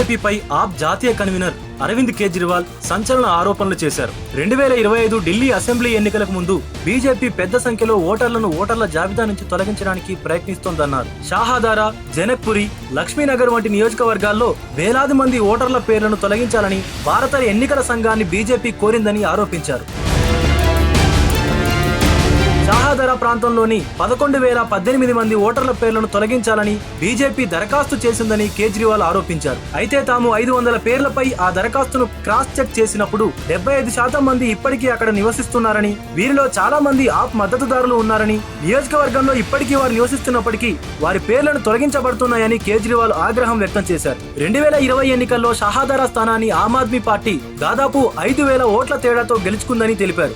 బీజేపీపై ఆప్ జాతీయ కన్వీనర్ అరవింద్ కేజ్రీవాల్ సంచలన ఆరోపణలు చేశారు. 2025 ఢిల్లీ అసెంబ్లీ ఎన్నికలకు ముందు బీజేపీ పెద్ద సంఖ్యలో ఓటర్ల జాబితా నుంచి తొలగించడానికి ప్రయత్నిస్తోందన్నారు. షాహాదారా, జనక్పురి, లక్ష్మీనగర్ వంటి నియోజకవర్గాల్లో వేలాది మంది ఓటర్ల పేర్లను తొలగించాలని భారత ఎన్నికల సంఘాన్ని బీజేపీ కోరిందని ఆరోపించారు. షాహాదారా ప్రాంతంలోని 11,018 మంది ఓటర్ల పేర్లను తొలగించాలని బీజేపీ దరఖాస్తు చేసిందని కేజ్రీవాల్ ఆరోపించారు. అయితే తాము 500 పేర్లపై ఆ దరఖాస్తును క్రాస్ చెక్ చేసినప్పుడు 75% మంది ఇప్పటికీ అక్కడ నివసిస్తున్నారని, వీరిలో చాలా మంది ఆప్ మద్దతుదారులు ఉన్నారని, నియోజకవర్గంలో ఇప్పటికీ వారు నివసిస్తున్నప్పటికీ వారి పేర్లను తొలగించబడుతున్నాయని కేజ్రీవాల్ ఆగ్రహం వ్యక్తం చేశారు. 2020 ఎన్నికల్లో షాహాదారా స్థానాన్ని ఆమ్ ఆద్మీ పార్టీ దాదాపు 5,000 ఓట్ల తేడాతో గెలుచుకుందని తెలిపారు.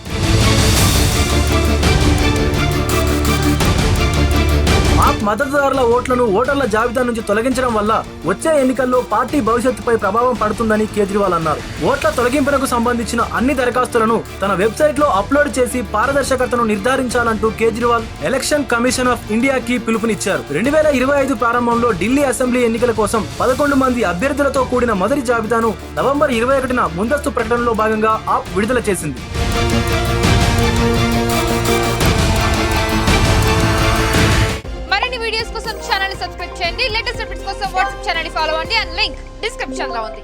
ఆప్ మద్దతుదారుల ఓట్లను ఓటర్ల జాబితా నుంచి తొలగించడం వల్ల వచ్చే ఎన్నికల్లో పార్టీ భవిష్యత్తుపై ప్రభావం పడుతుందని కేజ్రీవాల్ అన్నారు. ఓట్ల తొలగింపునకు సంబంధించిన అన్ని దరఖాస్తులను తన వెబ్సైట్ లో అప్లోడ్ చేసి పారదర్శకతను నిర్ధారించాలంటూ కేజ్రీవాల్ ఎలక్షన్ కమిషన్ ఆఫ్ ఇండియాకి పిలుపునిచ్చారు. 2025 ప్రారంభంలో ఢిల్లీ అసెంబ్లీ ఎన్నికల కోసం 11 మంది అభ్యర్థులతో కూడిన మొదటి జాబితాను నవంబర్ 21న ముందస్తు ప్రకటనలో భాగంగా ఆప్ విడుదల చేసింది. వీడియోస్ కోసం ఛానల్ ని సబ్స్క్రైబ్ చేయండి. లేటెస్ట్ అప్డేట్స్ కోసం వాట్సాప్ ఛానల్ ని ఫాలో అవ్వండి. అండ్ లింక్ డిస్క్రిప్షన్ లో ఉంది.